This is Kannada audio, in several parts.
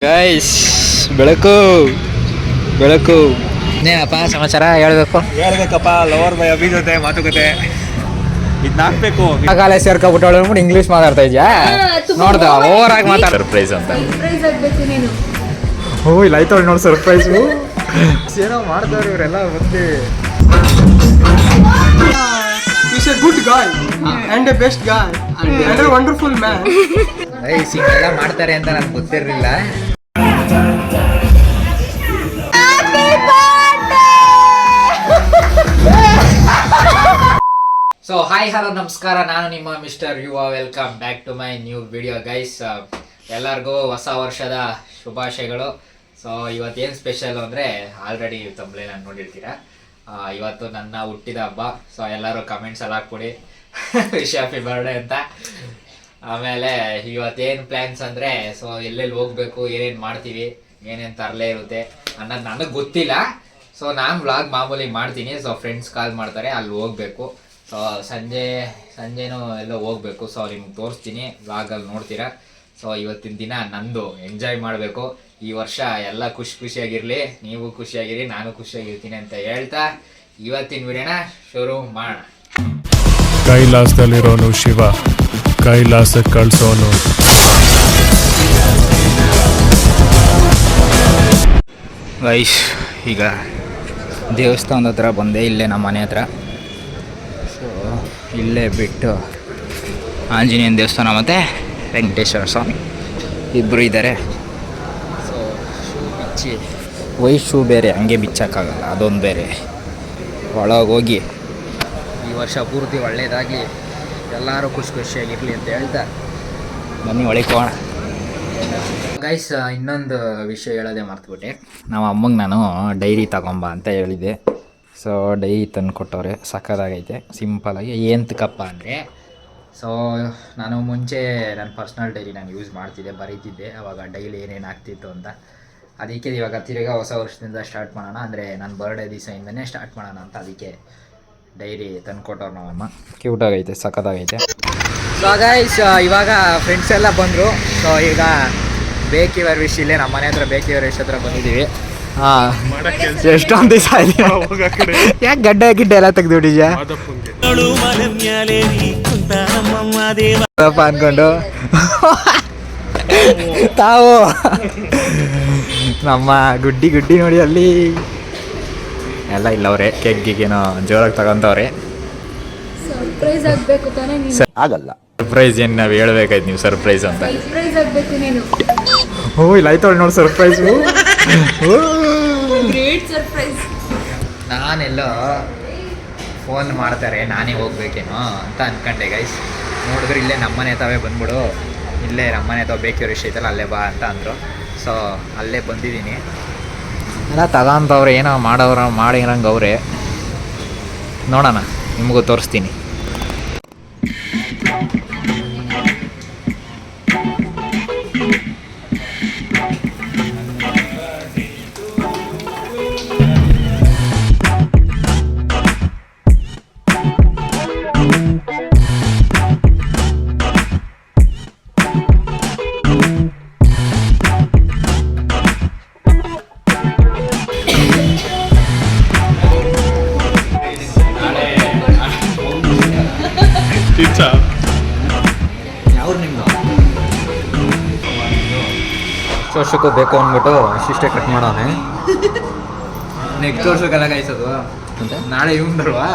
ಗೈಸ್ ಬೆಳಕು ಬೆಳಕು ಇನ್ನೇನಪ್ಪ ಸಮಾಚಾರ ಹೇಳ್ಬೇಕಪ್ಪ. ಲವರ್ ಬೈ ಅಭಿ ಜೊತೆ ಮಾತುಕತೆ ಇದನ್ನ ಹಾಕ್ಬೇಕು. ಕಾಲೇ ಸೇರ್ಕೊಬಿಟ್ಟು ಅಂದ್ಬಿಟ್ಟು ಇಂಗ್ಲೀಷ್ ಮಾತಾಡ್ತಾ ಇದ್ಯಾ? ನೋಡ್ದ ಓವರ್ ಆಗಿ ಮಾತಾಡ. ಸರ್ಪ್ರೈಸ್ ಅಂತ ಓ ಇಲ್ಲ ಆಯ್ತು ನೋಡಿ ಸರ್ಪ್ರೈಸು ಏನೋ ಮಾಡ್ತಾರೆ ಇವರೆಲ್ಲ ಬಂದು. He's a good guy and a best guy and a wonderful man. Guys ಹಿಂಗೆಲ್ಲ ಮಾಡ್ತಾರೆ ಅಂತ ನನಗೆ ಗೊತ್ತಿರಲಿಲ್ಲ. ಸೊ ಹಾಯ್ ಹಲೋ ನಮಸ್ಕಾರ, ನಾನು ನಿಮ್ಮ mister Yuva. Welcome back to my new video guys. ಎಲ್ಲರಿಗೂ ಹೊಸ ವರ್ಷದ ಶುಭಾಶಯಗಳು. ಸೊ ಇವತ್ತೇನು ಸ್ಪೆಷಲ್ ಅಂದರೆ ಆಲ್ರೆಡಿ ತಮ್ಮಲೇ ನಾನು ನೋಡಿರ್ತೀರ. ಇವತ್ತು ನನ್ನ ಹುಟ್ಟಿದ ಹಬ್ಬ. ಸೊ ಎಲ್ಲರೂ ಕಮೆಂಟ್ಸ್ ಎಲ್ಲ ಹಾಕ್ಕೊಡಿ ವಿಶ್ ಹ್ಯಾಪಿ ಬರ್ಡೇ ಅಂತ. ಆಮೇಲೆ ಇವತ್ತೇನು ಪ್ಲ್ಯಾನ್ಸ್ ಅಂದರೆ ಸೊ ಎಲ್ಲೆಲ್ಲಿ ಹೋಗಬೇಕು, ಏನೇನು ಮಾಡ್ತೀವಿ, ಏನೇನು ತರಲೇ ಇರುತ್ತೆ ಅನ್ನೋದು ನನಗೆ ಗೊತ್ತಿಲ್ಲ. ಸೊ ನಾನು ವ್ಲಾಗ್ ಮಾಮೂಲಿ ಮಾಡ್ತೀನಿ. ಸೊ ಫ್ರೆಂಡ್ಸ್ ಕಾಲ್ ಮಾಡ್ತಾರೆ, ಅಲ್ಲಿ ಹೋಗಬೇಕು. ಸೊ ಸಂಜೆನೂ ಎಲ್ಲೋ ಹೋಗಬೇಕು. ಸೊ ನಿಮ್ಗೆ ತೋರಿಸ್ತೀನಿ, ವ್ಲಾಗಲ್ಲಿ ನೋಡ್ತೀರಾ. ಸೊ ಇವತ್ತಿನ ದಿನ ನಂದು ಎಂಜಾಯ್ ಮಾಡಬೇಕು. ಈ ವರ್ಷ ಎಲ್ಲ ಖುಷಿಯಾಗಿರಲಿ, ನೀವು ಖುಷಿಯಾಗಿರಿ, ನಾನು ಖುಷಿಯಾಗಿರ್ತೀನಿ ಅಂತ ಹೇಳ್ತಾ ಇವತ್ತಿನ ವಿಡಿಯೋನ ಶುರು ಮಾಡೋಣ. ಕೈಲಾಸದಲ್ಲಿರೋನು ಶಿವ, ಕೈಲಾಸಕ್ಕೆ ಕಳ್ಸೋನು. ಗೈಸ್ ಈಗ ದೇವಸ್ಥಾನದ ಹತ್ರ ಬಂದೆ, ಇಲ್ಲೇ ನಮ್ಮ ಮನೆ ಹತ್ರ. ಸೊ ಇಲ್ಲೇ ಬಿಟ್ಟು ಆಂಜನೇಯನ ದೇವಸ್ಥಾನ ಮತ್ತು ವೆಂಕಟೇಶ್ವರ ಸ್ವಾಮಿ ಇಬ್ಬರು ಇದ್ದಾರೆ. ಸೊ ಶೂ ಬಿಚ್ಚಿ, ವೈಟ್ ಶೂ ಬೇರೆ ಹಂಗೆ ಬಿಚ್ಚೋಕ್ಕಾಗಲ್ಲ, ಅದೊಂದು ಬೇರೆ. ಒಳಗೆ ಹೋಗಿ ಈ ವರ್ಷ ಪೂರ್ತಿ ಒಳ್ಳೆಯದಾಗಲಿ, ಎಲ್ಲರೂ ಖುಷಿಯಾಗಿರಲಿ ಅಂತ ಹೇಳ್ತಾ ಬನ್ನಿ ಒಳಗೆ ಹೋಗೋಣ. ಗೈಸ್ ಇನ್ನೊಂದು ವಿಷಯ ಹೇಳೋದೇ ಮರ್ತುಬಿಟ್ಟೆ. ನಮ್ಮ ಅಮ್ಮಂಗೆ ನಾನು ಡೈರಿ ತಗೊಂಬ ಅಂತ ಹೇಳಿದ್ದೆ. ಸೊ ಡೈರಿ ತಂದು ಕೊಟ್ಟವ್ರೆ, ಸಕ್ಕತ್ತಾಗೈತೆ. ಸಿಂಪಲಾಗಿ ಏಂತಕ್ಕಪ್ಪ ಅಂದರೆ, ಸೊ ನಾನು ಮುಂಚೆ ನನ್ನ ಪರ್ಸ್ನಲ್ ಡೈರಿ ನಾನು ಯೂಸ್ ಮಾಡ್ತಿದ್ದೆ, ಬರೀತಿದ್ದೆ. ಅವಾಗ ಡೈಲಿ ಏನೇನು ಆಗ್ತಿತ್ತು ಅಂತ. ಅದಕ್ಕೆ ಇವಾಗ ತಿರ್ಗಾ ಹೊಸ ವರ್ಷದಿಂದ ಸ್ಟಾರ್ಟ್ ಮಾಡೋಣ, ಅಂದರೆ ನನ್ನ ಬರ್ಡೇ ದಿವಸದಿಂದನೇ ಸ್ಟಾರ್ಟ್ ಮಾಡೋಣ ಅಂತ ಅದಕ್ಕೆ ಡೈರಿ ತಂದು ಕೊಟ್ಟವ್ರು ನಮ್ಮಮ್ಮ. ಕ್ಯೂಟಾಗೈತೆ, ಸಕ್ಕತ್ತಾಗೈತೆ. ಸೊ ಗೈಸ್ ಇವಾಗ ಫ್ರೆಂಡ್ಸ್ ಎಲ್ಲ ಬಂದರು. ಸೊ ಈಗ ಬೇಕಿವರ್ ವಿಶ್ ಇಲ್ಲೇ ನಮ್ಮ ಮನೆ ಹತ್ರ ಬೇಕಿವರ್ ವಿಶ್ ಹತ್ರ ಬಂದಿದ್ದೀವಿ. ಹಾಂ, ಎಷ್ಟೊಂದು ದಿವಸ ಆಯ್ತು. ಯಾಕೆ ಗಡ್ಡೆ ಗಿಡ್ಡೆ ಎಲ್ಲ ತೆಗ್ದುಬಿಟ್ಟಿದ್ಯಾ ಅನ್ಕೊಂಡು ತಾವು ನಮ್ಮ ಗುಡ್ಡಿ ನೋಡಿ ಅಲ್ಲಿ ಎಲ್ಲ ಇಲ್ಲವ್ರೆ. ಕೇಕ್ ಗೀಗೇನೋ ಜೋರಾಗಿ ತಗೊಂತವ್ರೆ. ಆಗಲ್ಲ ಸರ್ಪ್ರೈಸ್ ಏನು ನಾವು ಹೇಳ್ಬೇಕಾಯ್ತು, ನೀವು ಸರ್ಪ್ರೈಸ್ ಅಂತ. ಓ ಇಲ್ಲ ಆಯ್ತು ನೋಡಿ ಸರ್ಪ್ರೈಸು. ನಾನೆಲ್ಲೋ ಫೋನ್ ಮಾಡ್ತಾರೆ, ನಾನೇ ಹೋಗ್ಬೇಕೇನೋ ಅಂತ ಅನ್ಕೊಂಡೆ ಗೈಸ್. ನೋಡಿದ್ರೆ ಇಲ್ಲೇ ನಮ್ಮನೆ ತಾವೇ ಬಂದ್ಬಿಡು, ಇಲ್ಲೇ ನಮ್ಮನೆ ತಾವು ಬೇಕಿರೋ ವಿಷಯ ಐತಲ್ಲ ಅಲ್ಲೇ ಬಾ ಅಂತ ಅಂದರು. ಸೊ ಅಲ್ಲೇ ಬಂದಿದ್ದೀನಿ. ಎಲ್ಲ ತಗೊಂತವ್ರೆ, ಏನೋ ಮಾಡಿರಂಗೆ ಅವರೇ. ನೋಡೋಣ, ನಿಮಗೂ ತೋರಿಸ್ತೀನಿ. ಯಾವ್ರು ನಿಮ್ಮದು ವರ್ಷಕ್ಕೂ ಬೇಕು ಅಂದ್ಬಿಟ್ಟು ಇಷ್ಟೇ ಕಟ್ ಮಾಡೋಣ. ನೆಕ್ಸ್ಟ್ ವರ್ಷಕ್ಕೆಲ್ಲ ಕಾಯಿಸೋದು ನಾಳೆ ಇವಂದಲ್ವಾ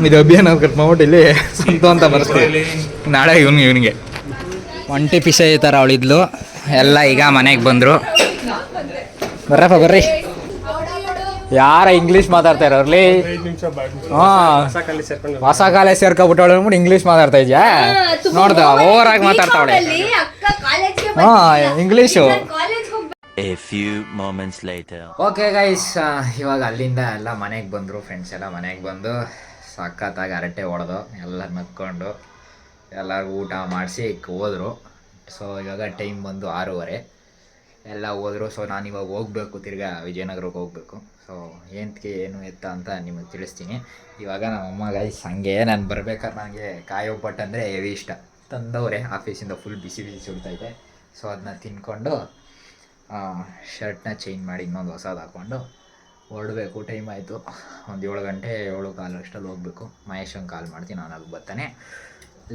ಇದು ಅಭಿಯಾನ ಕಟ್ ಮಾಡ್ಬಿಟ್ಟು ಇಲ್ಲಿ ಸ್ವಂತ ಅಂತ ಬರ್ತೀವಿ. ನಾಳೆ ಇವನಿಗೆ ಒಂಟಿ ಪಿಸ ಈ ಥರ ಅವಳಿದ್ಲು. ಎಲ್ಲ ಈಗ ಮನೆಗೆ ಬಂದರು. ಬರ್ರಪ್ಪ ಬರ್ರಿ. ಯಾರ ಇಂಗ್ಲೀಷ್ ಮಾತಾಡ್ತಾ ಇರೋರ್ಲಿ? ಹಾಂ, ಹೊಸ ಕಾಲೇಜ್ ಸೇರ್ಕೊಬಿಟ್ಟವಳು ಅಂದ್ಬಿಟ್ಟು ಇಂಗ್ಲೀಷ್ ಮಾತಾಡ್ತಾ ಇದ್ಯಾ? ನೋಡ್ದ ಓವರ್ ಆಗಿ ಮಾತಾಡ್ತಾವಳೆ. ಹಾಂ, ಇಂಗ್ಲೀಷು. ಓಕೆ ಗೈಸ್, ಇವಾಗ ಅಲ್ಲಿಂದ ಎಲ್ಲ ಮನೆಗೆ ಬಂದರು. ಫ್ರೆಂಡ್ಸ್ ಎಲ್ಲ ಮನೆಗೆ ಬಂದು ಸಖತ್ತಾಗಿ ಹರಟೆ ಹೊಡೆದು ಎಲ್ಲ ನಕ್ಕೊಂಡು ಎಲ್ಲರಿಗೂ ಊಟ ಮಾಡಿಸಿ ಹೋದರು. ಸೊ ಇವಾಗ ಟೈಮ್ ಬಂದು 6:30 ಎಲ್ಲ ಹೋದರು. ಸೊ ನಾನಿವಾಗ ಹೋಗ್ಬೇಕು, ತಿರ್ಗಾ ವಿಜಯನಗರಕ್ಕೆ ಹೋಗಬೇಕು. ಸೊ ಏನು ಎತ್ತ ಅಂತ ನಿಮಗೆ ತಿಳಿಸ್ತೀನಿ. ಇವಾಗ ನಮ್ಮಮ್ಮ ಗೈಸ್ ಹಂಗೆ ನಾನು ಬರ್ಬೇಕಾದ್ರೆ ನನಗೆ ಕಾಯಿ ಒಬ್ಬಟ್ಟು ಅಂದರೆ ಹೆವಿ ಇಷ್ಟ. ತಂದವರೆ ಆಫೀಸಿಂದ ಫುಲ್ ಬಿಸಿ ಬಿಸಿ ಸುಡ್ತೈತೆ. ಸೊ ಅದನ್ನ ತಿನ್ಕೊಂಡು ಶರ್ಟ್ನ ಚೇಂಜ್ ಮಾಡಿ ಇನ್ನೊಂದು ಹೊಸದು ಹಾಕ್ಕೊಂಡು ಹೊರಡಬೇಕು. ಟೈಮ್ ಆಯಿತು, ಒಂದು 7 ಗಂಟೆ 7:15 ಅಷ್ಟಲ್ಲಿ ಹೋಗಬೇಕು. ಮಹೇಶಂಗೆ ಕಾಲ್ ಮಾಡ್ತೀನಿ, ನಾನು ಅಲ್ಲಿ ಬರ್ತಾನೆ.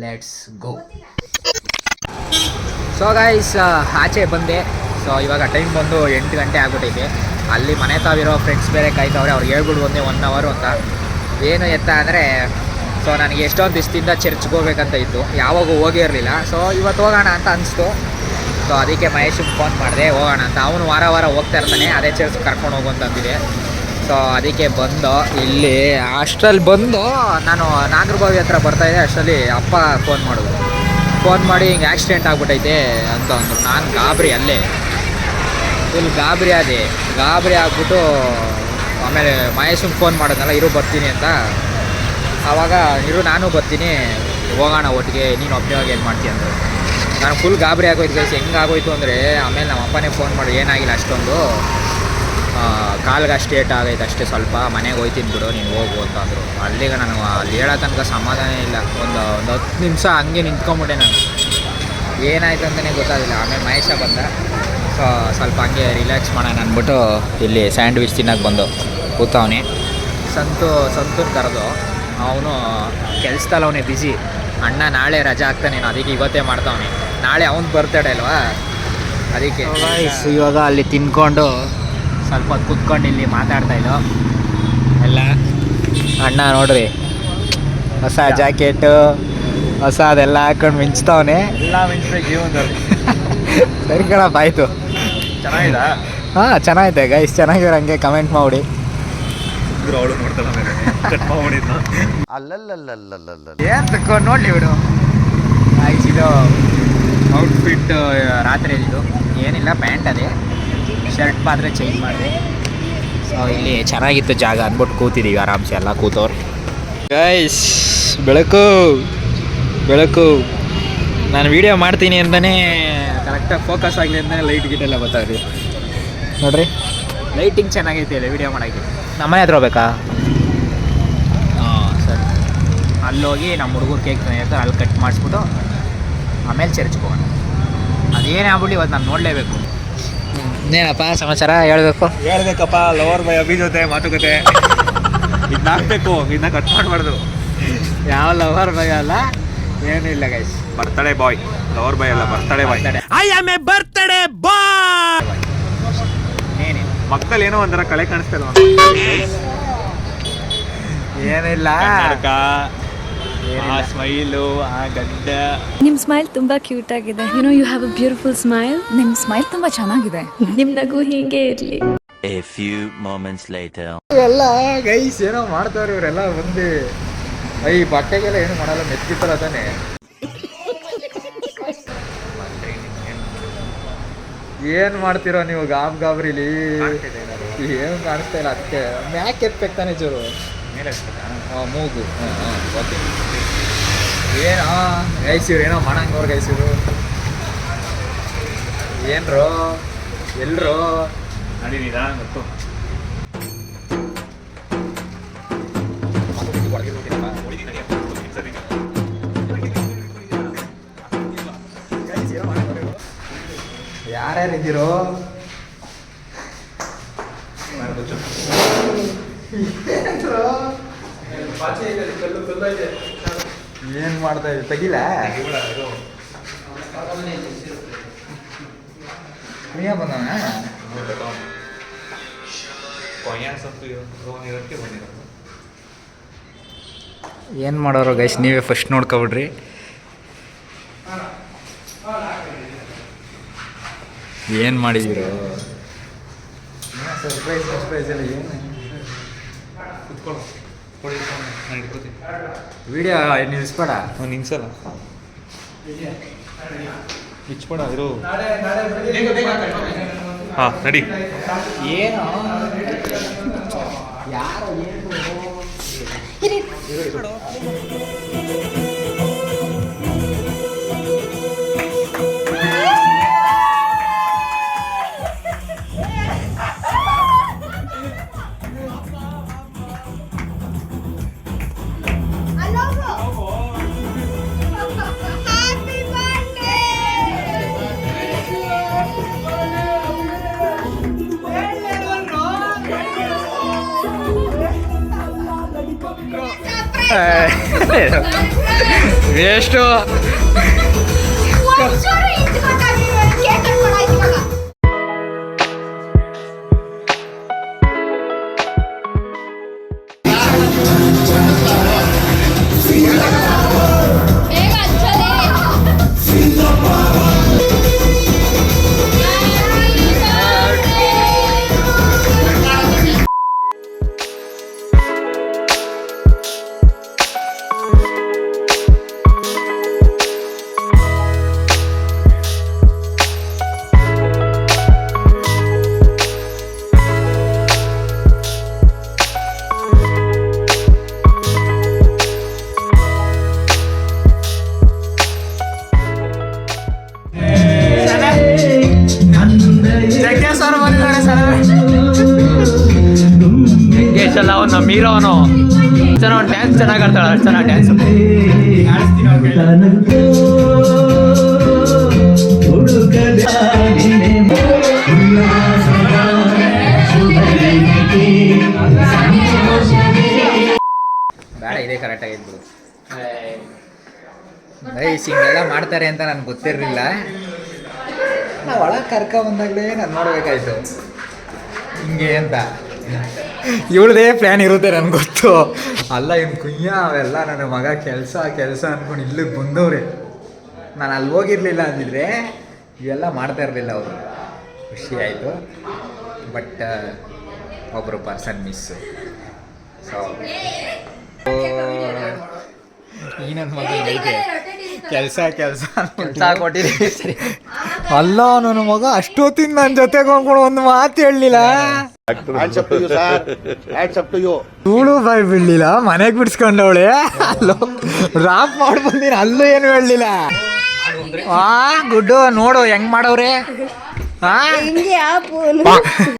Let's go. ಸೊ ಗೈಸ್, ಆಚೆ ಬಂದೆ. ಸೊ ಇವಾಗ ಟೈಮ್ ಬಂದು 8 ಗಂಟೆ ಆಗ್ಬಿಟ್ಟೈತೆ. ಅಲ್ಲಿ ಮನೆ ತಾವಿರೋ ಫ್ರೆಂಡ್ಸ್ ಬೇರೆ ಕಾಯ್ತವ್ರೆ. ಅವ್ರಿಗೆ ಹೇಳ್ಬಿಟ್ಟು ಒಂದೇ 1 ಅವರ್ ಅಂತ. ಏನು ಎತ್ತ ಅಂದರೆ, ಸೊ ನನಗೆ ಎಷ್ಟೊಂದು ದಿವಸದಿಂದ ಚರ್ಚ್ಗೆ ಹೋಗ್ಬೇಕಂತ ಇತ್ತು, ಯಾವಾಗೂ ಹೋಗೇ ಇರಲಿಲ್ಲ. ಸೊ ಇವತ್ತು ಹೋಗೋಣ ಅಂತ ಅನಿಸ್ತು. ಸೊ ಅದಕ್ಕೆ ಮಹೇಶಿಗೆ ಫೋನ್ ಮಾಡಿದೆ, ಹೋಗೋಣ ಅಂತ. ಅವನು ವಾರ ಹೋಗ್ತಾ ಇರ್ತಾನೆ, ಅದೇ ಚರ್ಚ್ ಕರ್ಕೊಂಡು ಹೋಗು ಅಂತಂದಿದೆ. ಸೊ ಅದಕ್ಕೆ ಬಂದು ಇಲ್ಲಿ ಅಷ್ಟರಲ್ಲಿ ಬಂದು ನಾನು ನಾಗರಬಾವಿ ಹತ್ರ ಬರ್ತಾಯಿದ್ದೆ. ಅಷ್ಟರಲ್ಲಿ ಅಪ್ಪ ಫೋನ್ ಮಾಡಿ ಹಿಂಗೆ ಆಕ್ಸಿಡೆಂಟ್ ಆಗ್ಬಿಟ್ಟೈತೆ ಅಂತ ಅಂದರು. ನಾನು ಅಲ್ಲೇ ಫುಲ್ ಗಾಬರಿ ಆಗ್ಬಿಟ್ಟು ಆಮೇಲೆ ಮಹೇಶಂಗೆ ಫೋನ್ ಮಾಡೋದಲ್ಲ, ಇರು ಬರ್ತೀನಿ ಅಂತ. ಆವಾಗ ನಾನು ಬರ್ತೀನಿ, ಹೋಗೋಣ ಒಟ್ಟಿಗೆ, ನೀನು ಒಬ್ಬನೇ ಹೋಗಿ ಏನು ಮಾಡ್ತೀಯ ಅಂದರು. ನಾನು ಫುಲ್ ಗಾಬರಿ ಆಗೋಯ್ತು ಗೈಸ್. ಹೆಂಗೆ ಆಗೋಯ್ತು ಅಂದರೆ, ಆಮೇಲೆ ನಮ್ಮ ಅಪ್ಪನೇ ಫೋನ್ ಮಾಡಿ, ಏನಾಗಿಲ್ಲ ಅಷ್ಟೊಂದು, ಕಾಲ್ಗೆ ಅಷ್ಟು ಏಟ್ ಆಗೈತೆ ಅಷ್ಟೇ, ಸ್ವಲ್ಪ ಮನೆಗೆ ಹೋಯ್ತೀನಿ ಬಿಡು, ನೀನು ಹೋಗು ಅಂತ ಅಂದರು. ಅಲ್ಲಿಗೆ ನನಗೆ ಅಲ್ಲಿ ಹೇಳೋ ತನಕ ಸಮಾಧಾನ ಇಲ್ಲ. ಒಂದು 10 ನಿಮಿಷ ಹಂಗೆ ನಿಂತ್ಕೊಂಬಿಟ್ಟೆ ನಾನು. ಏನಾಯ್ತು ಅಂತಲೇ ಗೊತ್ತಾಗಿಲ್ಲ. ಆಮೇಲೆ ಮಹೇಶ ಬಂದ. ಸೊ ಸ್ವಲ್ಪ ಹಂಗೆ ರಿಲ್ಯಾಕ್ಸ್ ಮಾಡೋಣ ಅಂದ್ಬಿಟ್ಟು ಇಲ್ಲಿ ಸ್ಯಾಂಡ್ವಿಚ್ ತಿನ್ನೋಕೆ ಬಂದು ಕೂತವನೇ. ಸಂತೂನ್ ಕರೆದು, ಅವನು ಕೆಲ್ಸದಲ್ಲಿ ಅವನೇ ಬ್ಯುಸಿ. ಅಣ್ಣ ನಾಳೆ ರಜಾ ಆಗ್ತಾನೇನು, ಅದಕ್ಕೆ ಇವತ್ತೇ ಮಾಡ್ತಾವನೆ. ನಾಳೆ ಅವ್ನು ಬರ್ತಡೇ ಅಲ್ವಾ, ಅದಕ್ಕೆ. ಇವಾಗ ಅಲ್ಲಿ ತಿನ್ಕೊಂಡು ಸ್ವಲ್ಪ ಹೊತ್ತು ಕುತ್ಕೊಂಡು ಇಲ್ಲಿ ಮಾತಾಡ್ತಾಯಿದ್ದೋ ಎಲ್ಲ. ಅಣ್ಣ ನೋಡ್ರಿ, ಹೊಸ ಜಾಕೆಟು ಹೊಸ ಅದೆಲ್ಲ ಹಾಕೊಂಡು ಮಿಂಚ್ತಾವನೆ. ಎಲ್ಲ ಮಿಂಚ್ಬೇಕು ಜೀವನದಲ್ಲಿ. ಸರಿ ಕಣಪ್ಪ, ಆಯಿತು. ಚೆನ್ನಾಗಿದಾ? ಹಾಂ ಚೆನ್ನಾಗಿದೆ ಗೈಸ್, ಚೆನ್ನಾಗಿರೋ ಹಂಗೆ ಕಮೆಂಟ್ ಮಾಡಿ. ಅವಳು ನೋಡ್ತಾಳೆ ಕಟ್ ಮಾಡಿದ್ನ. ಏನು ತಕ್ಕೊಂಡು ನೋಡಲಿ ಬಿಡು. ಗೈಸ್, ಇದು ಔಟ್ಫಿಟ್ ರಾತ್ರಿ ಇದು ಏನಿಲ್ಲ, ಪ್ಯಾಂಟ್ ಅದೇ, ಶರ್ಟ್ ಮಾತ್ರ ಚೇಂಜ್ ಮಾಡಿದೆ. ಸೊ ಇಲ್ಲಿ ಚೆನ್ನಾಗಿತ್ತು ಜಾಗ ಅಂದ್ಬಿಟ್ಟು ಕೂತಿದ್ದೀವಿ ಆರಾಮ್ಸೆ, ಎಲ್ಲ ಕೂತವ್ರು. ಗೈಸ್, ಬೆಳಕು ನಾನು ವೀಡಿಯೋ ಮಾಡ್ತೀನಿ ಅಂತಲೇ ಕರೆಕ್ಟಾಗಿ ಫೋಕಸ್ ಆಗಲಿ ಅಂತಲೇ ಲೈಟ್ ಗಿಟ್ಟೆಲ್ಲ ಬರ್ತಾವ್ರಿ ನೋಡ್ರಿ. ಲೈಟಿಂಗ್ ಚೆನ್ನಾಗೈತೆ ಇಲ್ಲ ವೀಡಿಯೋ ಮಾಡೋಕ್ಕೆ. ನಮ್ಮನೆ ಹತ್ರ ಹೋಗ್ಬೇಕಾ? ಹಾಂ ಸರಿ. ಅಲ್ಲೋಗಿ ನಮ್ಮ ಹುಡುಗರು ಕೇಕ್ ತಂದಿರ್ತಾರೆ, ಅಲ್ಲಿ ಕಟ್ ಮಾಡಿಸ್ಬಿಟ್ಟು ಆಮೇಲೆ ಚರ್ಚ್ಗೆ ಹೋಗೋಣ. ಅದೇನೇ ಆಗ್ಬಿಟ್ಟು ಇವತ್ತು ನಾನು ನೋಡಲೇಬೇಕು. ಇನ್ನೇನಪ್ಪ ಸಮಾಚಾರ ಹೇಳ್ಬೇಕಪ್ಪ. ಲವರ್ ಬಾಯ್ ಅಭಿ ಜೊತೆ ಮಾತುಕತೆ ಇದನ್ನ ಹಾಕ್ಬೇಕು, ಇದನ್ನ ಕಟ್ ಮಾಡಬಾರ್ದು. ಯಾವ ಲವರ್ ಬಾಯ್ ಅಲ್ಲ, ಏನೂ ಇಲ್ಲ guys. Birthday boy, lover boy ಅಲ್ಲ, birthday boy. I am a birthday boy. ಏನಿಲ್ಲ, ಮಕ್ಕಳು ಏನೋ ಒಂಥರ ಕಳೆ ಕಾಣಿಸ್ತಿಲ್ವ? ಏನಿಲ್ಲ, ಆ ಸ್ಮೈಲು, ಆ ಗಡ್ಡ. ನಿಮ್ ಸ್ಮೈಲ್ ತುಂಬಾ ಕ್ಯೂಟ್ ಆಗಿದೆ. You know you have a beautiful smile. ನಿಮ್ ಸ್ಮೈಲ್ ತುಂಬಾ ಚೆನ್ನಾಗಿದೆ. ನಿಮ್ ನಗು ಹೀಗೆ ಇರ್ಲಿ. A few moments later. ಎಲ್ಲ ಗೈಸ್ ಏನೋ ಮಾಡ್ತಾವ್ರಿ ಇವರೆಲ್ಲ ಬಂದು. ಈ ಬಟ್ಟೆಗೆಲ್ಲ ಏನು ಮಾಡಲ್ಲ, ಮೆಚ್ಚಿತ್ತಲ್ಲ ತಾನೆ. ಏನು ಮಾಡ್ತೀರೋ ನೀವು ಗಾಬ್ರಿಲಿ? ಏನು ಕಾಣಿಸ್ತಾ ಇಲ್ಲ, ಅದಕ್ಕೆ ಮ್ಯಾಕ್ ಎತ್ಬೇಕು ತಾನೆ ಚೂರು ಮೇಲೆ ಮೂಗು. ಓಕೆ. ಏನೋ ಗೈಸಿವ್ರು ಏನೋ ಮಾಡಂಗವ್ರು ಗೈಸಿರು. ಏನ್ರೋ ಎಲ್ರೋ ನಡೀನಿದಾ ಗೊತ್ತು. ಯಾರ್ಯಾರು ಇದ್ದೀರೋ? ಏನ್ ಮಾಡ್ತಾ ಇದ್ದೀವಿ? ತೆಗಿಲ ಬಂದವನ ಏನು ಮಾಡೋರು ಗೈಸ್, ನೀವೇ ಫಸ್ಟ್ ನೋಡ್ಕೊಬಿಡ್ರಿ. ಏನು ಮಾಡಿದ್ದೀರೋ? ಸರ್ಪ್ರೈಸ್ ಎಲ್ಲ ಏನು? ವಿಡಿಯೋ ನಿಲ್ಲಿಸ್ಬೇಡ. ನಿನ್ಸಲ್ಲ ಇಚ್ಬೇಡ ಇರು. ಹಾಂ ನಡಿ. ಏನು ಯಾರು ಏನು Happy ಎಷ್ಟು ಎಲ್ಲ ಅವನು ಮೀರೋ ಅವನು ಚೆನ್ನಾಗಿ ಡ್ಯಾನ್ಸ್ ಚೆನ್ನಾಗಿ ಆಡ್ತಾಳೆ ಅಷ್ಟು ಚೆನ್ನಾಗಿ ಡ್ಯಾನ್ಸ್ ಬೇಡ ಇದೇ ಕರೆಕ್ಟ್ ಆಗಿದ್ದು ಹಿಂಗೆಲ್ಲ ಮಾಡ್ತಾರೆ ಅಂತ ನನ್ಗೆ ಗೊತ್ತಿರಲಿಲ್ಲ. ನಾವು ಒಳಗೆ ಕರ್ಕ ಬಂದಾಗಲೇ ನಾನು ನೋಡ್ಬೇಕಾಯ್ತು ಹಿಂಗೆ ಅಂತ. ಇವಳದೇ ಪ್ಲ್ಯಾನ್ ಇರುತ್ತೆ ನನಗೆ ಗೊತ್ತು. ಅಲ್ಲ ಇವ್ನು ಕುಯ್ಯ ಅವೆಲ್ಲ ನನ್ನ ಮಗ ಕೆಲಸ ಅಂದ್ಕೊಂಡು ಇಲ್ಲಿಗೆ ಬಂದವ್ರೆ. ನಾನು ಅಲ್ಲಿ ಹೋಗಿರಲಿಲ್ಲ ಅಂದಿದ್ರೆ ಇವೆಲ್ಲ ಮಾಡ್ತಾ ಇರಲಿಲ್ಲ ಅವರು. ಖುಷಿ ಆಯಿತು. ಬಟ್ ಒಬ್ಬರು ಪರ್ಸನ್ ಮಿಸ್ಸು. ಸೊ ಈ ನನ್ನ ಮಗ ಐತೆ ಕೆಲಸ ಕೊಟ್ಟಿದ್ದೀವಿ ಸರಿ. ಅಲ್ಲ ನನ್ನ ಮಗ ಅಷ್ಟೊತ್ತಿಂದ ನನ್ನ ಜೊತೆಗೆ ಹೋಗ್ಕೊಂಡು ಒಂದು ಮಾತು ಹೇಳಲಿಲ್ಲ. ಧೂಳು ಬಾಯಿ ಬಿಡ್ಲಿಲ್ಲ. ಮನೆಗೆ ಬಿಡ್ಸ್ಕೊಂಡವಳೆ ಅಲ್ಲೋ ಡ್ರಾಪ್ ಮಾಡಿ ಬಂದಿನ ಅಲ್ಲೂ ಏನು ಹೇಳಲಿಲ್ಲ. ಗುಡ್ಡು ನೋಡು ಹೆಂಗ್ ಮಾಡವ್ರೆ.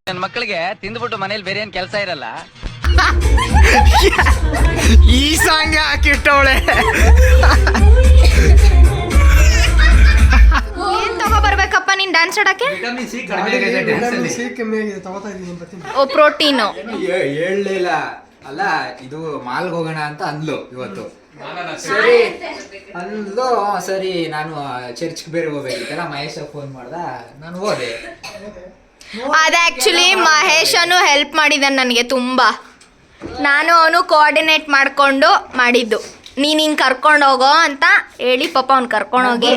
ನನ್ನ ಮಕ್ಕಳಿಗೆ ತಿಂದ್ಬಿಟ್ಟು ಮನೇಲಿ ಬೇರೆ ಏನ್ ಕೆಲಸ ಇರಲ್ಲ. ಈ ಸಾಂಗ್ ಹಾಕಿಟ್ಟವಳೆ. ಏನ್ ತಗೋಬರ್ಬೇಕಪ್ಪ ನೀನ್ ಡ್ಯಾನ್ಸ್ ಆಡಕ್ಕೆ? ಓ ಪ್ರೋಟೀನು ಹೇಳಲಿಲ್ಲ ಅಲ್ಲ. ಇದು ಮಾಲ್ಗೆ ಹೋಗೋಣ ಅಂತ ಅಂದ್ಲು ಇವತ್ತು. ಸರಿ ಅಂದ್ಲು. ಸರಿ ನಾನು ಚರ್ಚ್ಗೆ ಬೇರೆ ಹೋಗ್ಬೇಕಿತ್ತಲ್ಲ. ಮಹೇಶ ಫೋನ್ ಮಾಡ್ದ, ನಾನು ಹೋದೆ. ಅದ ಆಕ್ಚುಲಿ ಮಹೇಶನು ಹೆಲ್ಪ್ ಮಾಡಿದ್ದಾನೆ ನನಗೆ ತುಂಬಾ. ನಾನು ಅವನು ಕೋಆರ್ಡಿನೇಟ್ ಮಾಡ್ಕೊಂಡು ಮಾಡಿದ್ದು. ನೀನ್ ಹಿಂಗ್ ಕರ್ಕೊಂಡು ಹೋಗೋ ಅಂತ ಹೇಳಿ ಪಾಪ ಅವ್ನು ಕರ್ಕೊಂಡೋಗಿ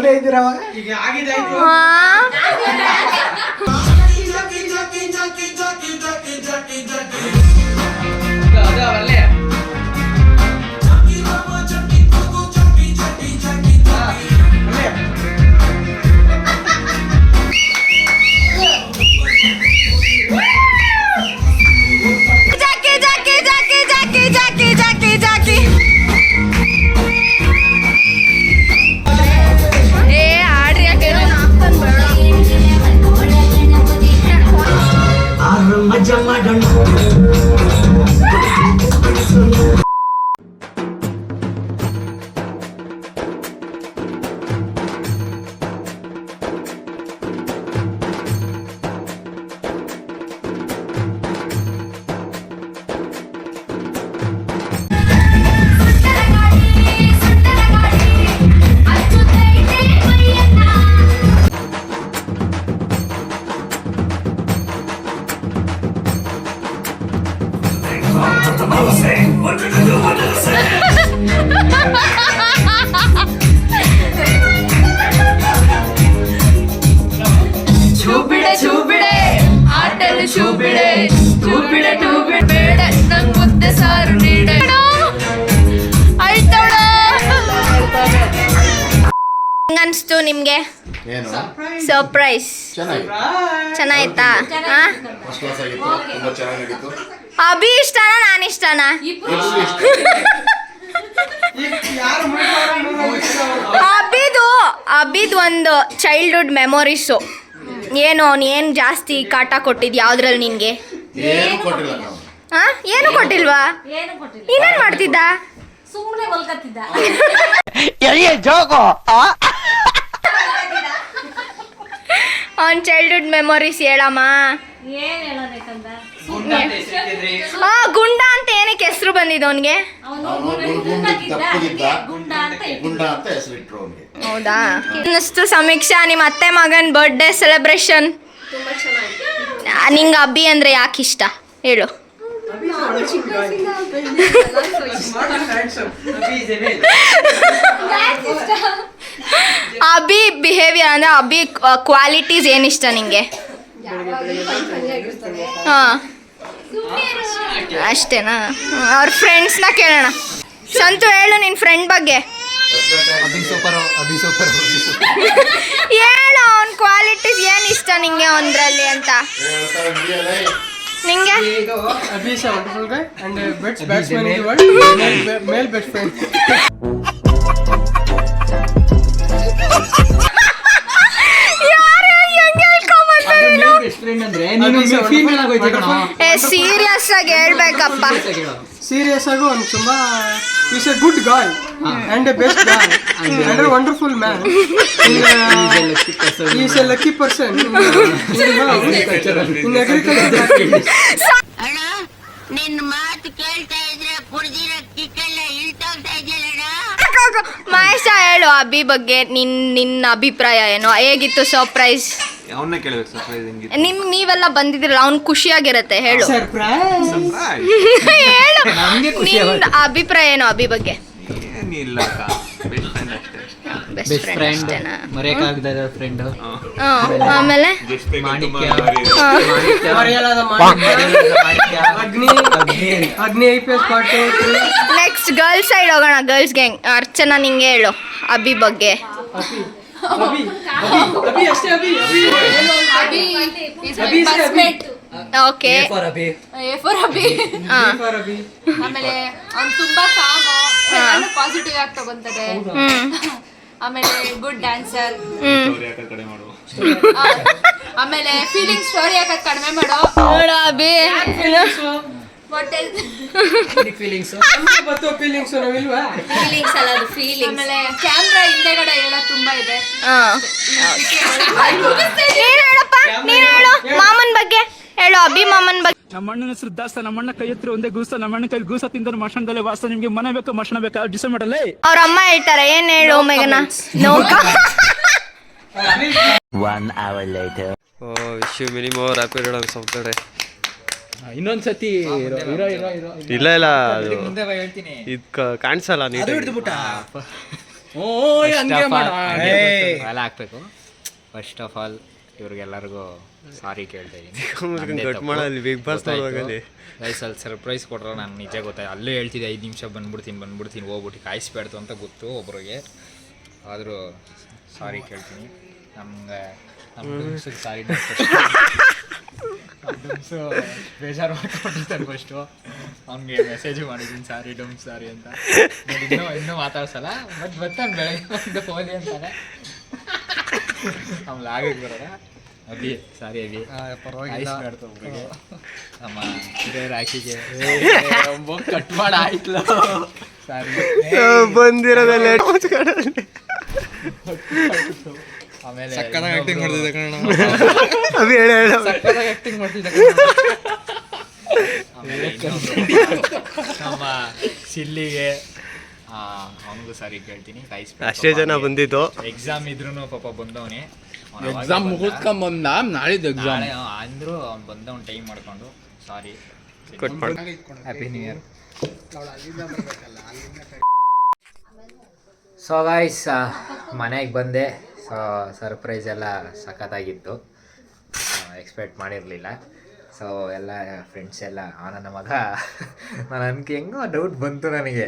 ಅನ್ಸ್ತು ನಿಮ್ಗೆ? ಸರ್ಪ್ರೈಸ್ ಚೆನ್ನಾಯ್ತಾ? ಅಭಿ ಇಷ್ಟನಾ ನಾನು ಇಷ್ಟನಾ? ಅಭಿದು ಒಂದು ಚೈಲ್ಡ್ಹುಡ್ ಮೆಮೊರೀಸು. ಏನು ಏನು ಜಾಸ್ತಿ ಕಾಟ ಕೊಟ್ಟಿದ್ ಯಾವ್ದ್ರಲ್ಲಿ ನಿನ್ಗೆ? ಏನು ಕೊಟ್ಟಿಲ್ವಾ? ಇನ್ನೇನ್ ಮಾಡ್ತಿದ್ದ? ಸುಮ್ಮನೆ ಮಲ್ಕತ್ತಿದ್ದ. ಅವನ್ ಚೈಲ್ಡ್ಹುಡ್ ಮೆಮೊರೀಸ್ ಹೇಳಮ್ಮ. ಏನ್ ಹೇಳೋದಕ್ಕಂದ? ಗುಂಡ ಅಂತ ಏನಕ್ಕೆ ಹೆಸರು ಬಂದಿದ್ದು ಅವನಿಗೆ? ಹೌದಾ? ಅನ್ನಿಸ್ತು ಸಮೀಕ್ಷಾ, ನಿಮ್ಮ ಅತ್ತೆ ಮಗನ ಬರ್ಡೇ ಸೆಲೆಬ್ರೇಷನ್ ನಿಂಗೆ ಅಬ್ಬಿ ಅಂದ್ರೆ ಯಾಕೆ ಇಷ್ಟ ಹೇಳು? ಅಭಿ ಬಿಹೇವಿಯರ್ ಅಂದ್ರೆ ಅಭಿ ಕ್ವಾಲಿಟೀಸ್ ಏನಿಷ್ಟ ನಿಂಗೆ? ಹಾಂ ಅಷ್ಟೇನಾ? ಅವ್ರ ಫ್ರೆಂಡ್ಸ್ನ ಕೇಳೋಣ. ಸಂತು ಹೇಳು ನಿನ್ನ ಫ್ರೆಂಡ್ ಬಗ್ಗೆ. ಹೇಳು ಅವ್ನ ಕ್ವಾಲಿಟೀಸ್ ಏನು ಇಷ್ಟ ನಿಂಗೆ ಅವನರಲ್ಲಿ ಅಂತ. ನಿಂಗೆ? Abhi is a wonderful guy and best batsman in the world. Male best friend. Serious ಆಗಿ ಹೇಳ್ಬೇಕಪ್ಪ. ಸೀರಿಯಸ್ ಆಗಿ ಅವ್ನು ತುಂಬಾ is a good guy and a best guy and a wonderful man. Is a lucky person in agriculture. ನಿನ್ನ ಮಾತು ಕೇಳ್ತಾ ಇದ್ರೆ ಕುಡ್ದಿರೋ ಕಿಕ್ಕೆಲ್ಲ ಇಳ್ತೋಗ್ತಾ ಇದೆಯಲ್ಲ. ಮಹೇಶ ಹೇಳು ಅಭಿ ಬಗ್ಗೆ ನಿನ್ನ ಅಭಿಪ್ರಾಯ ಏನು? ಹೇಗಿತ್ತು ಸರ್ಪ್ರೈಸ್? ಅವನ್ನೇ ಕೇಳಬೇಕು ಸರ್ಪ್ರೈಸ್ ಹೆಂಗಿತ್ತು. ನೀವೆಲ್ಲ ಬಂದಿದ್ರಲ್ಲ ಅವ್ನು ಖುಷಿಯಾಗಿರತ್ತೆ ಹೇಳು. ಸರ್ಪ್ರೈಸ್ ಹೇಳು ನಿನ್ನ ಅಭಿಪ್ರಾಯ ಏನು ಅಭಿ ಬಗ್ಗೆ? ಏನಿಲ್ಲ ಬೆಸ್ಟ್ ಫ್ರೆಂಡ್ ಅಷ್ಟೇ. ಬೆಸ್ಟ್ ಫ್ರೆಂಡ್ ಮರೆಯಕ್ಕಾಗದ ಫ್ರೆಂಡ್. ಆಮೇಲೆ ಮರೆಯಲಾದ Agni IPS part. Next girls side ಹೋಗೋಣ. Girls gang. ಅರ್ಚನಾ ನಿಂಗೆ ಹೇಳು ಅಭಿ ಬಗ್ಗೆ. ಅಭಿ ಅಷ್ಟೇ. ಅಭಿ ಓಕೆ. ಆಮೇಲೆ ಅವ್ನು ತುಂಬಾ ಕಾಮು, ಎಲ್ಲಾನು ಪಾಸಿಟಿವ್ ಆಗಿ ತಗೊಂತಾರೆ. ಆಮೇಲೆ ಗುಡ್ ಡ್ಯಾನ್ಸರ್. ಆಮೇಲೆ ಫೀಲಿಂಗ್ ಸ್ಟೋರಿ ಹಾಕೋದ್ ಕಡಿಮೆ ಮಾಡೋ. ನೋಡು ಅಭಿ ಫೀಲಿಂಗ್ಸ್ ನಾವಿಲ್ವಾ? ಫೀಲಿಂಗ್ಸ್ ಅಲ್ಲ ಅದು ಫೀಲಿಂಗ್ಸ್. ಆಮೇಲೆ ಕ್ಯಾಮ್ರಾ ಹಿಂದೆಗಡೆ ಹೇಳೋದು ತುಂಬಾ ಇದೆ. ನೀನು ಹೇಳಪ್ಪ, ನೀನು ಹೇಳು ಮಾಮನ್ ಬಗ್ಗೆ ಹೇಳು. ಅಭಿ ಮಾಮನ್ ಬಗ್ಗೆ. ನಮ್ಮ ಅಣ್ಣನ ಹೆಸರು ದಾಸ್ತ, ನಮ್ಮ ಅಣ್ಣ ಕೈ ಎತ್ತರ ಒಂದೇ ಗೂಸ, ನಮ್ಮ ಅಣ್ಣ ಕೈ ಗೂಸ ತಿಂದ್ರೆ ಮಶಣದಲ್ಲೇ ವಾಸ. ನಿಮ್ಗೆ ಮನೆ ಬೇಕಾ ಮಶಣ ಬೇಕಾ ಡಿಸೈಡ್ ಮಾಡಲ್ಲ. ಅವ್ರ ಅಮ್ಮ ಹೇಳ್ತಾರೆ ಏನ್ ಹೇಳು ಮೇಘನಾ? One hour later. Wish you many more happy returns of the day. ಇನ್ನೊಂದ್ಸತಿ ಇಲ್ಲ ಮುಂದೆ ಹೇಳ್ತೀನಿ. ಇದು ಕಾಣಿಸಲ್ಲ ನೀನು ಎಲ್ಲ ಹಾಕ್ಬೇಕು. ಫಸ್ಟ್ ಆಫ್ ಆಲ್ ಇವ್ರಿಗೆಲ್ಲರಿಗೂ ಸಾರಿ ಕೇಳ್ತಾ ಇದ್ದೀನಿ. ಕಟ್ ಮಾಡಲ್ಲಿ ಬಿಗ್ ಬಾಸ್ ನೋಡುವಾಗಲೇ ವಯಸ್ಸಲ್ಲಿ ಸರ್ಪ್ರೈಸ್ ಕೊಟ್ಟರೆ ನಾನು ನಿಜ ಗೊತ್ತಾಯ್ತು. ಅಲ್ಲೇ ಹೇಳ್ತಿದ್ದೆ 5 ನಿಮಿಷ ಬಂದ್ಬಿಡ್ತೀನಿ ಹೋಗ್ಬಿಟ್ಟು ಕಾಯಿಸ್ಬೇಡ್ತು ಅಂತ ಗೊತ್ತು ಒಬ್ರಿಗೆ. ಆದರೂ ಸಾರಿ ಕೇಳ್ತೀನಿ. ನಮ್ಮ ಡಮ್ಸಿಗೆ ಸಾರಿ. ಡಮ್ಸು ಬೇಜಾರು ಮಾಡ್ಕೊಂಡಿರ್ತಾನೆ ಫಸ್ಟು. ಅವ್ನಿಗೆ ಮೆಸೇಜ್ ಮಾಡಿದ್ದೀನಿ ಸಾರಿ ಡಮ್ಸ್ ಸಾರಿ ಅಂತ. ಇನ್ನೂ ಮಾತಾಡ್ಸಲ್ಲ. ಬಟ್ ಬರ್ತಾನೆ ಬೆಳಗ್ಗೆ ಒಂದು ಫೋನ್ ಅಂತಾನೆ. ಅವ್ನು ಆಗಕ್ಕೆ ಬರೋಣ ಅಭಿ ಸಾರಿ ಅಭಿ ಪರವಾಗಿಲ್ಲ. ಒಬ್ಬರಿಗೆ ನಮ್ಮ ಹಿರಿಯರ ಆಕಿಗೆ ಕಟ್ ಮಾಡಿ ಆಯ್ತಲ್ಲ ಸಾರಿ ಬಂದಿರೋದಲ್ಲ. ಆಮೇಲೆ ಆಕ್ಟಿಂಗ್ ಮಾಡ್ತಿದ್ದೆ ಕಣ. ಆಕ್ಟಿಂಗ್ ಮಾಡ್ತಿದ್ದೆ. ಆಮೇಲೆ ನಮ್ಮ ಸಿಲ್ಲಿಗೆ ಅವನಿಗೂ ಸಾರಿ ಕೇಳ್ತೀನಿ. ಅಷ್ಟೇ ಜನ ಬಂದಿದ್ದು. ಎಕ್ಸಾಮ್ ಇದ್ರೂ ಪಾಪ ಬಂದವನೇ. ಎಕ್ಸಾಮ್ ಮುಗಿಸ್ಕೊಂಬಂದ ನಾಳಿದ್ದು ಎಕ್ಸಾಮ್ ಅಂದ್ರು ಅವ್ನು ಬಂದವ್ನು ಟೈಮ್ ಮಾಡ್ಕೊಂಡು sorry. Happy new year. So guys ಮನೆಗೆ ಬಂದೆ. ಸೊ ಸರ್ಪ್ರೈಸ್ ಎಲ್ಲ ಸಖತ್ತಾಗಿತ್ತು. ಎಕ್ಸ್ಪೆಕ್ಟ್ ಮಾಡಿರಲಿಲ್ಲ. ಸೊ ಎಲ್ಲ ಫ್ರೆಂಡ್ಸ್ ಎಲ್ಲ ನನ್ನ ಮಗ ನನಗೆ ಹೆಂಗೋ ಡೌಟ್ ಬಂತು ನನಗೆ.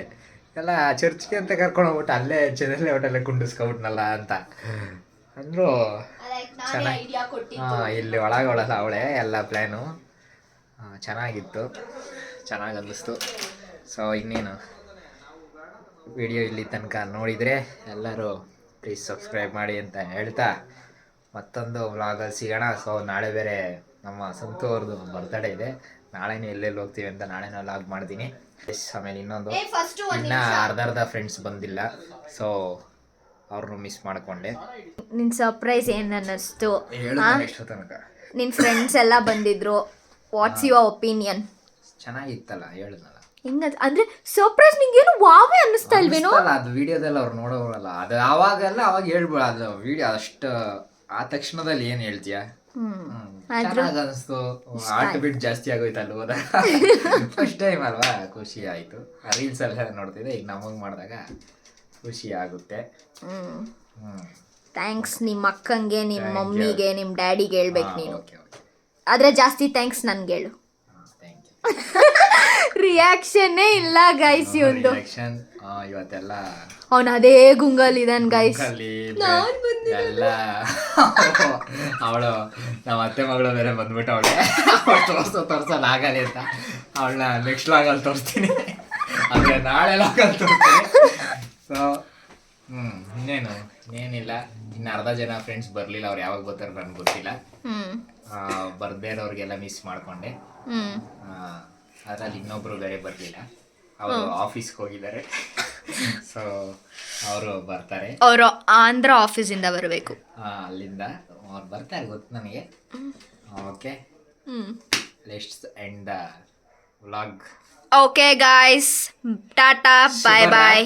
ಎಲ್ಲ ಚರ್ಚ್ಗೆ ಅಂತ ಕರ್ಕೊಂಡು ಹೋಗ್ಬಿಟ್ಟು ಅಲ್ಲೇ ಚೆನ್ನಲ್ಲೇ ಹೋಟೆಲ್ಲ ಕುಂಡಿಸ್ಕೊಬಿಟ್ನಲ್ಲ ಅಂತ ಅಂದರು. ಚೆನ್ನಾಗಿ ಇಲ್ಲಿ ಒಳಗೊಳಲ್ಲ ಅವಳೆ ಎಲ್ಲ ಪ್ಲ್ಯಾನು ಚೆನ್ನಾಗಿತ್ತು. ಚೆನ್ನಾಗಿ ಅನ್ನಿಸ್ತು. ಸೊ ಇನ್ನೇನು ವಿಡಿಯೋ ಇಲ್ಲಿ ತನಕ ನೋಡಿದರೆ ಎಲ್ಲರೂ ಪ್ಲೀಸ್ ಸಬ್ಸ್ಕ್ರೈಬ್ ಮಾಡಿ ಅಂತ ಹೇಳ್ತಾ ಮತ್ತೊಂದು ವ್ಲಾಗಲ್ಲಿ ಸಿಗೋಣ. ಸೊ ನಾಳೆ ಬೇರೆ ನಮ್ಮ ಸಂತು ಅವ್ರದ್ದು ಬರ್ತ್ಡೇ ಇದೆ. ನಾಳೆನೇ ಎಲ್ಲೆಲ್ಲಿ ಹೋಗ್ತೀವಿ ಅಂತ ನಾಳೆನೇ ವ್ಲಾಗ್ ಮಾಡ್ತೀನಿ. ಆಮೇಲೆ ಇನ್ನೊಂದು ಇನ್ನೂ ಅರ್ಧ ಫ್ರೆಂಡ್ಸ್ ಬಂದಿಲ್ಲ. ಸೊ ಅವ್ರನ್ನೂ ಮಿಸ್ ಮಾಡಿಕೊಂಡೆ. ನಿನ್ನ ಸರ್ಪ್ರೈಸ್ ಏನು ಅನ್ನಿಸ್ತು? ಎಷ್ಟು ತನಕ ನಿನ್ನ ಫ್ರೆಂಡ್ಸ್ ಎಲ್ಲ ಬಂದಿದ್ರು, ವಾಟ್ಸ್ ಯುವರ್ ಒಪಿನಿಯನ್? ಚೆನ್ನಾಗಿತ್ತಲ್ಲ, ಹೇಳಿದ್ನಲ್ಲ. ಹಿಂಗ ಅಂದ್ರೆ ಸರ್ಪ್ರೈಸ್ ನಿಂಗೇನು ವಾವೇ ಅನ್ನಿಸ್ತಾ ಇಲ್ವೇನೋ? ಅದು ವಿಡಿಯೋದಲ್ಲಿ ಅವ್ರು ನೋಡೋರಲ್ಲ, ಅದು ಅವಾಗ ಹೇಳ್ಬಿಡ, ಅದು ವಿಡಿಯೋ ಅಷ್ಟು ಆ ತಕ್ಷಣದಲ್ಲಿ ಏನ್ ಹೇಳ್ತೀಯ? ಚೆನ್ನಾಗಿ ಅನಿಸ್ತು. ಆರ್ಟ್ ಬಿಟ್ ಜಾಸ್ತಿ ಆಗೋಯ್ತಲ್ಲ ಹೋದ ಫಸ್ಟ್ ಟೈಮ್ ಅಲ್ವಾ, ಖುಷಿ ಆಯ್ತು. ರೀಲ್ಸ್ ಎಲ್ಲ ನೋಡ್ತಿದ್ದೆ, ಈಗ ನಮಗ್ ಮಾಡಿದಾಗ ಖುಷಿ ಆಗುತ್ತೆ. ಥ್ಯಾಂಕ್ಸ್ ನಿಮ್ಮ ಅಕ್ಕಂಗೆ, ನಿಮ್ಮ ಮಮ್ಮಿಗೆ, ನಿಮ್ಮ ಡ್ಯಾಡಿಗೆ ಹೇಳ್ಬೇಕು ನೀನು. ಆದ್ರೆ ಜಾಸ್ತಿ ಥ್ಯಾಂಕ್ಸ್ ನನ್ಗೆ ಹೇಳು. ರಿಯಾಕ್ಷನ್ನೇ ಇಲ್ಲ ಗೈಸ್ ಇವಂದು. ಇವತ್ತೆಲ್ಲ ಅವನು ಅದೇ ಗುಂಗಲ್ ಇದಾನ್ ಗೈಸ್. ಎಲ್ಲ ಅವಳು ನಮ್ಮ ಅತ್ತೆ ಮಗಳು ಬೇರೆ ಬಂದ್ಬಿಟ್ಟು ಅವಳೆ ತೋರ್ಸಲ್ಲ ಆಗಲಿ ಅಂತ ಅವಳನ್ನ ನೆಕ್ಸ್ಟ್ ಲಾಗಲ್ಲಿ ತೋರಿಸ್ತೀನಿ, ಅಂದ್ರೆ ನಾಳೆ ಲಾಗಲ್ಲಿ ತೋರಿಸ್ತೀನಿ. ಸೊ ಇನ್ನೇನಿಲ್ಲ. ಇನ್ನು ಅರ್ಧ ಜನ ಫ್ರೆಂಡ್ಸ್ ಬರ್ಲಿಲ್ಲ, ಅವ್ರು ಯಾವಾಗ ಬರ್ತಾರೆ ನನ್ಗೆ ಗೊತ್ತಿಲ್ಲ. ಬರ್ದೇ ಇರೋರಿಗೆಲ್ಲ ಮಿಸ್ ಮಾಡ್ಕೊಂಡೆ. ಅದ್ರಲ್ಲಿ ಇನ್ನೊಬ್ರು ಬೇರೆ ಬರ್ಲಿಲ್ಲ, ಅವರು ಆಫೀಸ್ಗೆ ಹೋಗಿದ್ದಾರೆ. ಸೊ ಅವರು ಬರ್ತಾರೆ. ಅವರು ಆಂಧ್ರ ಆಫೀಸಿಂದ ಬರಬೇಕು. ಅಲ್ಲಿಂದ ಅವ್ರು ಬರ್ತಾರೆ, ಗೊತ್ತು ನನಗೆ. Okay, let's end the vlog. Okay guys, tata, bye bye.